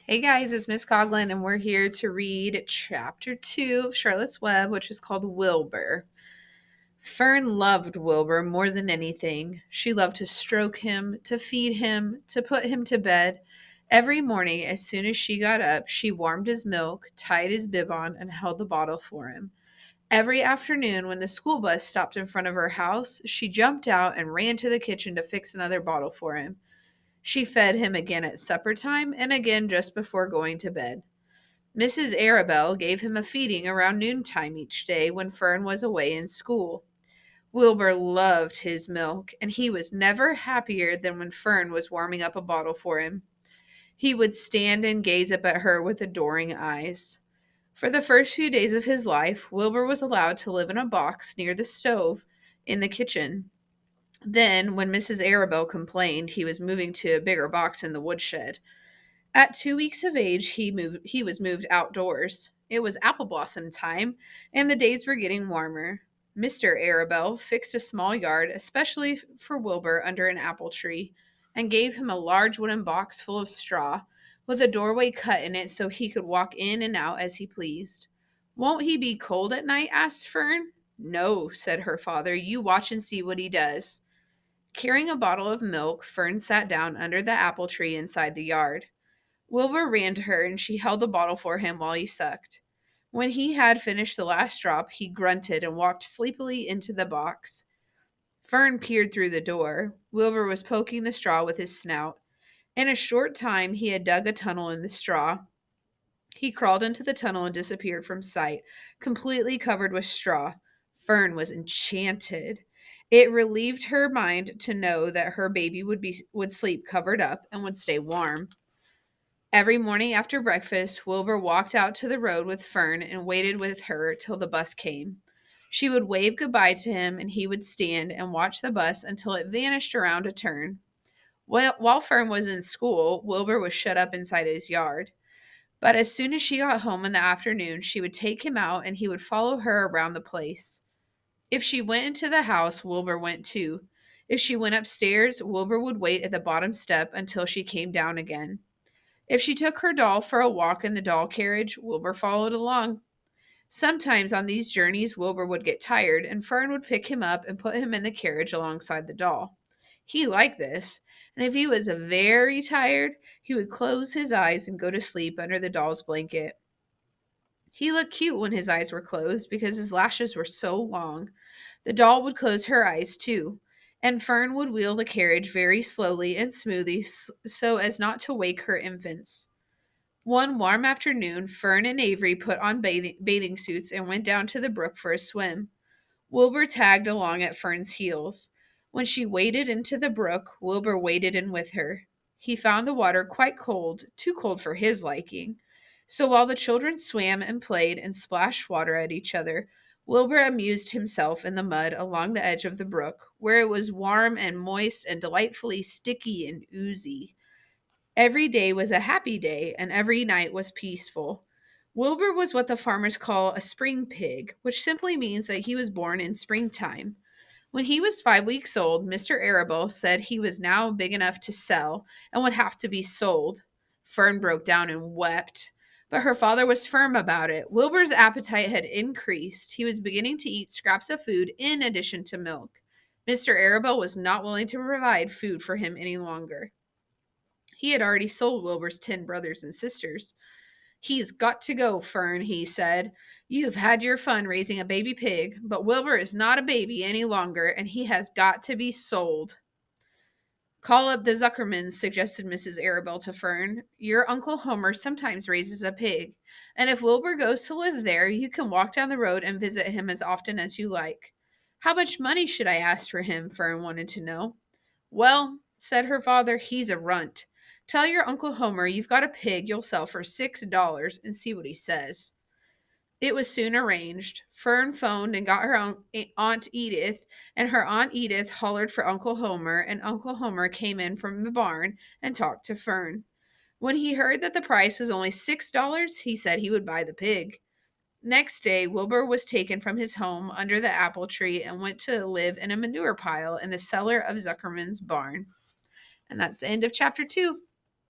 Hey guys, it's Miss Coughlin, and we're here to read chapter 2 of Charlotte's Web, which is called Wilbur. Fern loved Wilbur more than anything. She loved to stroke him, to feed him, to put him to bed. Every morning, as soon as she got up, she warmed his milk, tied his bib on, and held the bottle for him. Every afternoon, when the school bus stopped in front of her house, she jumped out and ran to the kitchen to fix another bottle for him. She fed him again at supper time and again just before going to bed. Mrs. Arabelle gave him a feeding around noontime each day when Fern was away in school. Wilbur loved his milk, and he was never happier than when Fern was warming up a bottle for him. He would stand and gaze up at her with adoring eyes. For the first few days of his life, Wilbur was allowed to live in a box near the stove in the kitchen. Then, when Mrs. Arabelle complained, he was moving to a bigger box in the woodshed. At 2 weeks of age, he was moved outdoors. It was apple blossom time, and the days were getting warmer. Mr. Arabelle fixed a small yard, especially for Wilbur, under an apple tree, and gave him a large wooden box full of straw, with a doorway cut in it so he could walk in and out as he pleased. Won't he be cold at night? Asked Fern. No, said her father. You watch and see what he does. Carrying a bottle of milk, Fern sat down under the apple tree inside the yard. Wilbur ran to her, and she held the bottle for him while he sucked. When he had finished the last drop, he grunted and walked sleepily into the box. Fern peered through the door. Wilbur was poking the straw with his snout. In a short time, he had dug a tunnel in the straw. He crawled into the tunnel and disappeared from sight, completely covered with straw. Fern was enchanted. It relieved her mind to know that her baby would sleep covered up and would stay warm. Every morning after breakfast, Wilbur walked out to the road with Fern and waited with her till the bus came. She would wave goodbye to him, and he would stand and watch the bus until it vanished around a turn. While Fern was in school, Wilbur was shut up inside his yard. But as soon as she got home in the afternoon, she would take him out and he would follow her around the place. If she went into the house, Wilbur went too. If she went upstairs, Wilbur would wait at the bottom step until she came down again. If she took her doll for a walk in the doll carriage, Wilbur followed along. Sometimes on these journeys, Wilbur would get tired, and Fern would pick him up and put him in the carriage alongside the doll. He liked this, and if he was very tired, he would close his eyes and go to sleep under the doll's blanket. He looked cute when his eyes were closed because his lashes were so long. The doll would close her eyes too, and Fern would wheel the carriage very slowly and smoothly so as not to wake her infants. One warm afternoon, Fern and Avery put on bathing suits and went down to the brook for a swim. Wilbur tagged along at Fern's heels. When she waded into the brook, Wilbur waded in with her. He found the water quite cold, too cold for his liking. So while the children swam and played and splashed water at each other, Wilbur amused himself in the mud along the edge of the brook, where it was warm and moist and delightfully sticky and oozy. Every day was a happy day, and every night was peaceful. Wilbur was what the farmers call a spring pig, which simply means that he was born in springtime. When he was 5 weeks old, Mr. Arabelle said he was now big enough to sell and would have to be sold. Fern broke down and wept, but her father was firm about it. Wilbur's appetite had increased. He was beginning to eat scraps of food in addition to milk. Mr. Arabelle was not willing to provide food for him any longer. He had already sold Wilbur's 10 brothers and sisters. He's got to go, Fern, he said. You've had your fun raising a baby pig, but Wilbur is not a baby any longer, and he has got to be sold. Call up the Zuckermans, suggested Mrs. Arabelle to Fern. Your Uncle Homer sometimes raises a pig, and if Wilbur goes to live there, you can walk down the road and visit him as often as you like. How much money should I ask for him? Fern wanted to know. Well, said her father, he's a runt. Tell your Uncle Homer you've got a pig you'll sell for $6 and see what he says. It was soon arranged. Fern phoned and got her Aunt Edith, and her Aunt Edith hollered for Uncle Homer, and Uncle Homer came in from the barn and talked to Fern. When he heard that the price was only $6, he said he would buy the pig. Next day, Wilbur was taken from his home under the apple tree and went to live in a manure pile in the cellar of Zuckerman's barn. And that's the end of chapter 2.